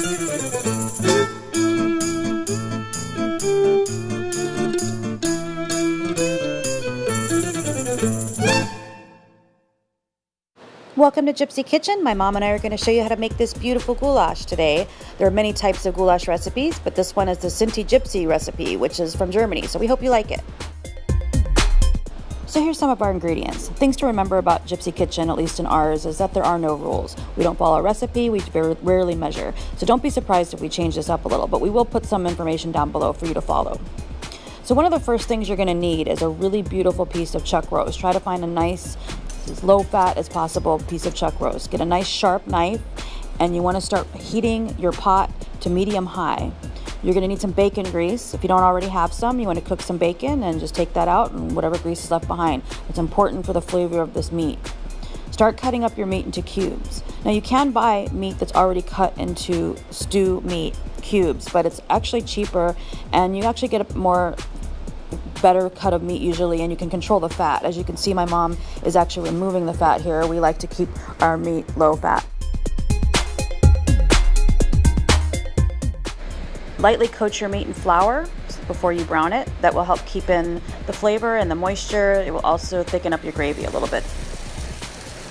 Welcome to Gipsy Kitchen. My mom and I are going to show you how to make this beautiful goulash today. There are many types of goulash recipes, but this one is the Sinti Gipsy recipe, which is from Germany, so we hope you like it. So here's some of our ingredients. Things to remember about Gipsy Kitchen, at least in ours, is that there are no rules. We don't follow a recipe, we very rarely measure. So don't be surprised if we change this up a little, but we will put some information down below for you to follow. So one of the first things you're going to need is a really beautiful piece of chuck roast. Try to find a nice, as low fat as possible piece of chuck roast. Get a nice sharp knife, and you want to start heating your pot to medium high. You're going to need some bacon grease. If you don't already have some, you want to cook some bacon and just take that out and whatever grease is left behind. It's important for the flavor of this meat. Start cutting up your meat into cubes. Now you can buy meat that's already cut into stew meat cubes, but it's actually cheaper and you actually get a better cut of meat usually, and you can control the fat. As you can see, my mom is actually removing the fat here. We like to keep our meat low fat. Lightly coat your meat in flour before you brown it. That will help keep in the flavor and the moisture. It will also thicken up your gravy a little bit.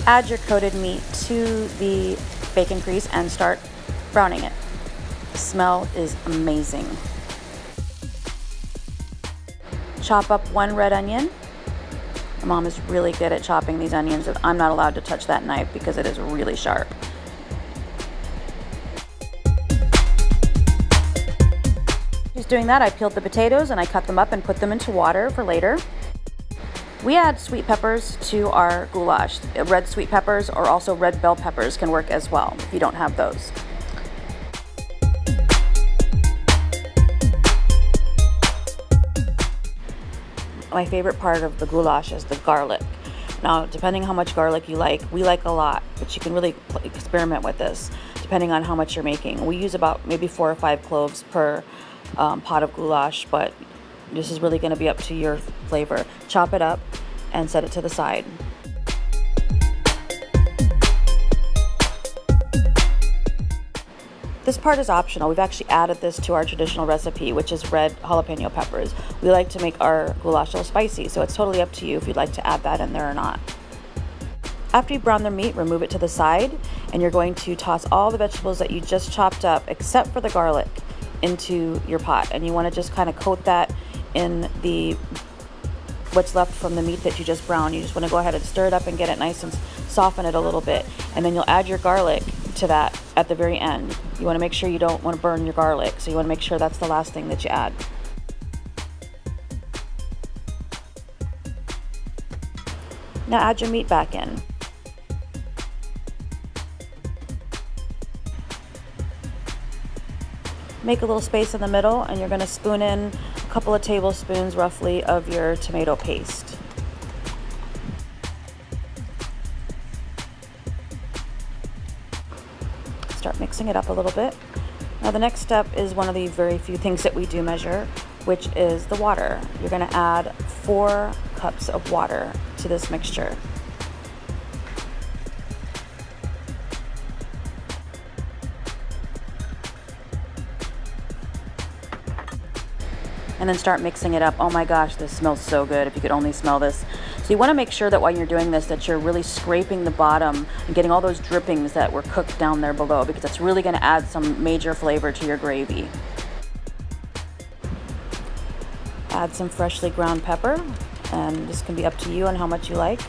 Add your coated meat to the bacon grease and start browning it. The smell is amazing. Chop up one red onion. My mom is really good at chopping these onions. I'm not allowed to touch that knife because it is really sharp. Just doing that, I peeled the potatoes and I cut them up and put them into water for later. We add sweet peppers to our goulash. Red sweet peppers or also red bell peppers can work as well if you don't have those. My favorite part of the goulash is the garlic. Now, depending how much garlic you like, we like a lot, but you can really experiment with this depending on how much you're making. We use about maybe 4 or 5 cloves per pot of goulash, but this is really going to be up to your flavor. Chop it up and set it to the side. This part is optional. We've actually added this to our traditional recipe, which is red jalapeno peppers. We like to make our goulash a little spicy, so it's totally up to you if you'd like to add that in there or not. After you brown the meat, remove it to the side, and you're going to toss all the vegetables that you just chopped up, except for the garlic, into your pot. And you want to just kind of coat that in what's left from the meat that you just browned. You just want to go ahead and stir it up and get it nice and soften it a little bit. And then you'll add your garlic to that at the very end. You want to make sure you don't want to burn your garlic, so you want to make sure that's the last thing that you add. Now add your meat back in. Make a little space in the middle, and you're going to spoon in a couple of tablespoons roughly of your tomato paste. Start mixing it up a little bit. Now the next step is one of the very few things that we do measure, which is the water. You're going to add 4 cups of water to this mixture. And then start mixing it up. Oh my gosh, this smells so good. If you could only smell this. So you want to make sure that while you're doing this, that you're really scraping the bottom and getting all those drippings that were cooked down there below, because that's really going to add some major flavor to your gravy. Add some freshly ground pepper, and this can be up to you on how much you like.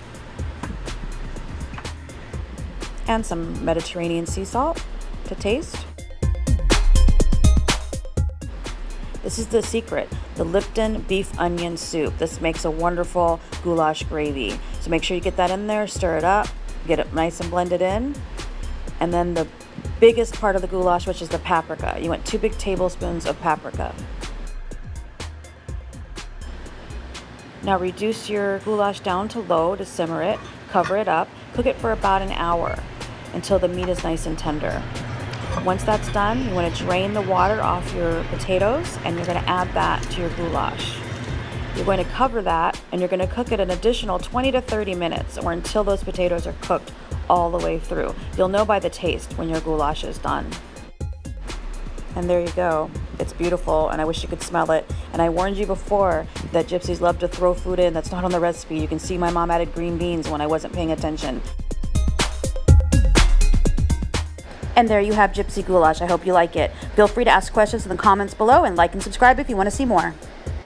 And some Mediterranean sea salt to taste. This is the secret, the Lipton beef onion soup. This makes a wonderful goulash gravy. So make sure you get that in there, stir it up, get it nice and blended in. And then the biggest part of the goulash, which is the paprika. You want 2 big tablespoons of paprika. Now reduce your goulash down to low to simmer it, cover it up, cook it for about an hour until the meat is nice and tender. Once that's done, you want to drain the water off your potatoes, and you're going to add that to your goulash. You're going to cover that, and you're going to cook it an additional 20 to 30 minutes, or until those potatoes are cooked all the way through. You'll know by the taste when your goulash is done. And there you go. It's beautiful, and I wish you could smell it. And I warned you before that gypsies love to throw food in that's not on the recipe. You can see my mom added green beans when I wasn't paying attention. And there you have gypsy goulash. I hope you like it. Feel free to ask questions in the comments below, and like and subscribe if you want to see more.